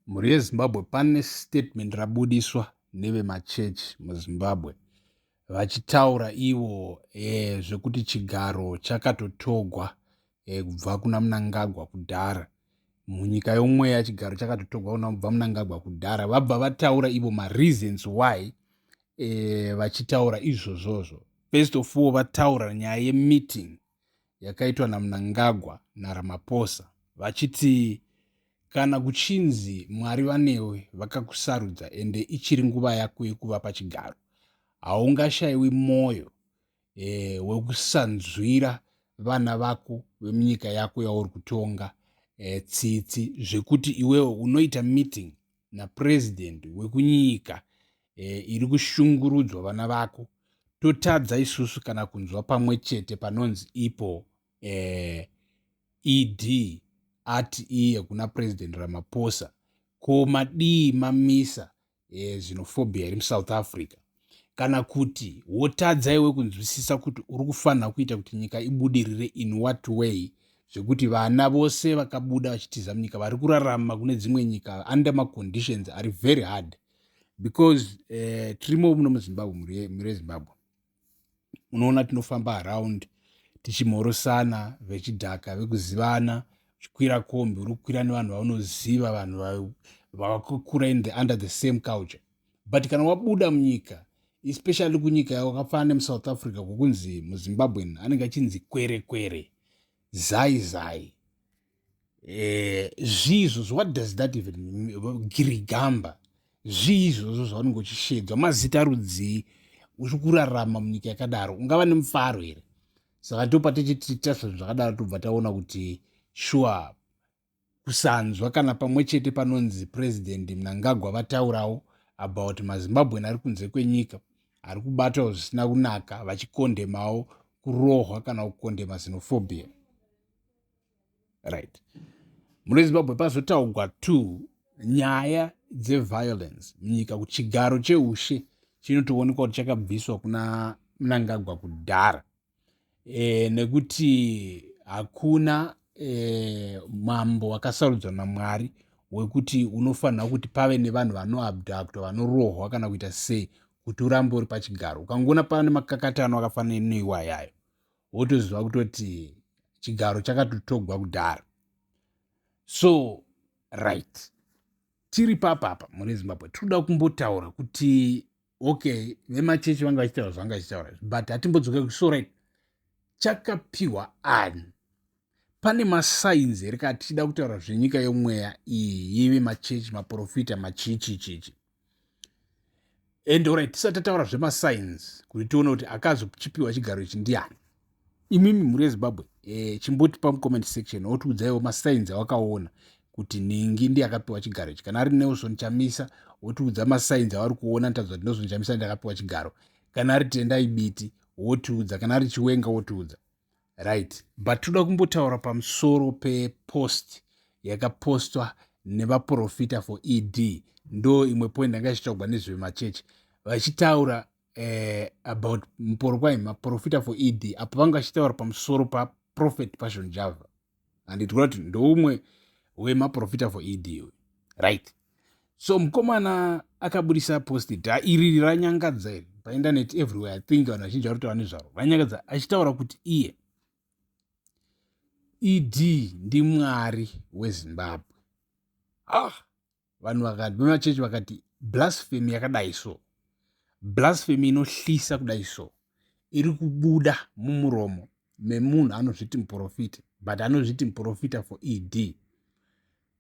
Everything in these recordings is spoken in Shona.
Mhuri yeZimbabwe pane statement rabudiswa nevemachechi muZimbabwe vachitaura ivo zvekuti chigaro chakatotogwa kubva kuna Mnangagwa kudhara. Munyika yomweya chigaro chakatotogwa kubva Mnangagwa kudhara. Vabva vataura ivo mareasons why vachitaura izvozvozvo. First of all, vataura nyaya yemeeting yakaitwa naMnangagwa naRamaphosa vachiti kana kuchinzi Mwari vanewe vakakusarudza ende ichiri nguva yako yekuva pachigaro, haungashayiwi mwoyo wekusanzwira vana vako vemunyika yako yauri kutonga tsitsi zvekuti iwewe unoita meeting napresident wekunyika iri kushungurudzwa vana vako. Totadza isusu kana kunzwa pamwe chete panonzi ipo ED ati iye kuna president Ramaphosa ko madii mamisa xenophobia iri muSouth Africa, kana kuti wotadza iwe kunzwisisa kuti uri kufanira kuita kuti nyika ibudirire in what way, zvekuti vana vose vakabuda vachitiza munyika vari kurarama kune dzimwe nyika under maconditions ari very hard because tirimo muno muZimbabwe, muri yeZimbabwe unoona tinofamba around tichimhorosana vechidhaka vekuzivana chikwira kombi uri kukwira nevanhu vaunoziva vanhu vakakura under the same culture. But kana wabuda munyika especially kunyika yakafanana nemuSouth Africa kokunzi muZimbabwe anenge achinzi kwere kwere zai zai zvizvo what does that even girigamba zvizvozvo zvaunenge uchishedzwa mazita rudzii uri kurarama munyika yakadaro ungava nemufaro here? Saka topatichitita zvinhu zvakadaro tobva taona kuti sure kusanzwa kana pamwe chete panonzi president Mnangagwa vataurawo about maZimbabwean ari kunze kwenyika ari kubatawo zvisina kunaka vachikondemawo kurohwa kana kukondema xenophobia. Right. Muri Zimbabwe pazotaurwa tu nyaya dzeviolence munyika kuti chigaro cheushe chinotoonekwa kuti chakabviswa kuna Mnangagwa kudhara nekuti hakuna mambo wakasarudzwa naMwari wekuti unofanira kuti pave nevanhu vanoabductwa vanorohwa kana kuita sei kuti urambe uri pachigaro. Ukangoona pane makakatano akafanana neiwayayo wotoziva kutoti chigaro chakatotogwa kudhara. So right, tiri papapa muri Zimbabwe tinoda kumbotaura kuti okay vemachechi vanga vachitaura zvanga vachitaura but hatimbodzoka so right chakapiwa ani. Pane masigns here kana tichida kutaura zvenyika yomweya iyi ive machechi maprofita machichichichi. And alright, tisati tataura zvemasigns kuti tione kuti akazochipiwa chigaro ichi ndiani. Imimi muri yeZimbabwe chimboti pamucomment section wotiudzaiwo masigns awakaona kuti ningi ndiye akapiwa chigaro ichi. Kana ari Nelson Chamisa wotiudza masigns avari kuona notadza kuti Nelson Chamisa ndiye akapiwa chigaro. Kana ari Tendai Biti wotiudza, kana ari Chiwenga wotiudza. Right, but toda kumbotaura pamusoro pepost yakapostwa nevaprofita for ED. Ndo imwe point yanga ichitaurwa nezvemachechi vachitaura about muporo kwai maprofita for ED apo vanga vachitaura pamusoro paProphet Passion Java and ndikuona kuti ndoumwe wemaprofita for ED. Right, so mukomana akabudisa post iri ranyangadza iri painternet everywhere. I think vanhu vazhinji vari kutaura nezvaro ranyangadza achitaura kuti iye ED ndimwari weZimbabwe. Vanhu vakati vemachechi vakati blasphemy yakadai so, blasphemy inohlisa kudai so iri kubuda mumuromo memunhu anozviti muprofita but anozviti muprofita for ED.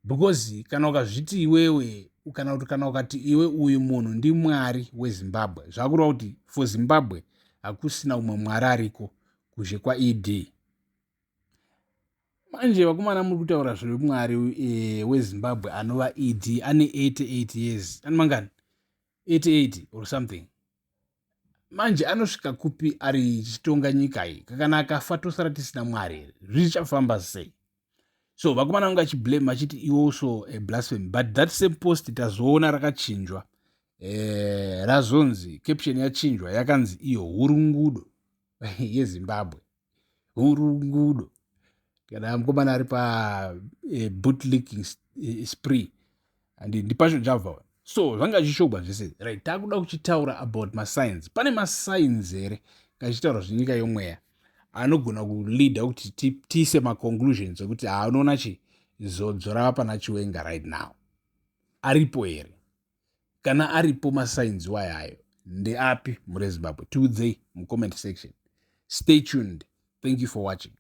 Because kana ukazviti iwewe kana ukati iwe uyu munhu ndimwari weZimbabwe zvakureva kuti for Zimbabwe hakusina umwe mwari ariko kuzhe kwaED. Manje vakomana muri kutaura zvemwari weZimbabwe anova ED ane 88 years. Ani mangani? 88 or something. Manje anosvika kupi ari chitonga nyika iyi? Kana akafa tosara tisina mwari zvichafamba sei? So vakomana vanga vachiblame vachiti iwe also blasphemy, but that same post tazoona rakachinjwa razonzi caption yachinjwa yakanzi iyo hurungudo yeZimbabwe. Hurungudo. Kana mukomana ari pa bootlicking spree ndipacho chabva. So zvanga zvishogwa zvese right. Takuda kuchitaura about mascience. Pane mascience here kachitaura zvenyika yomweya anogona kuleada kuti tiise maconclusions ekuti unoona zodzo rava pana Chiwenga right now aripo here. Kana aripo mascience wayayo ndeapi murezimbabwe? Tiudzei mucomment section. Stay tuned. Thank you for watching.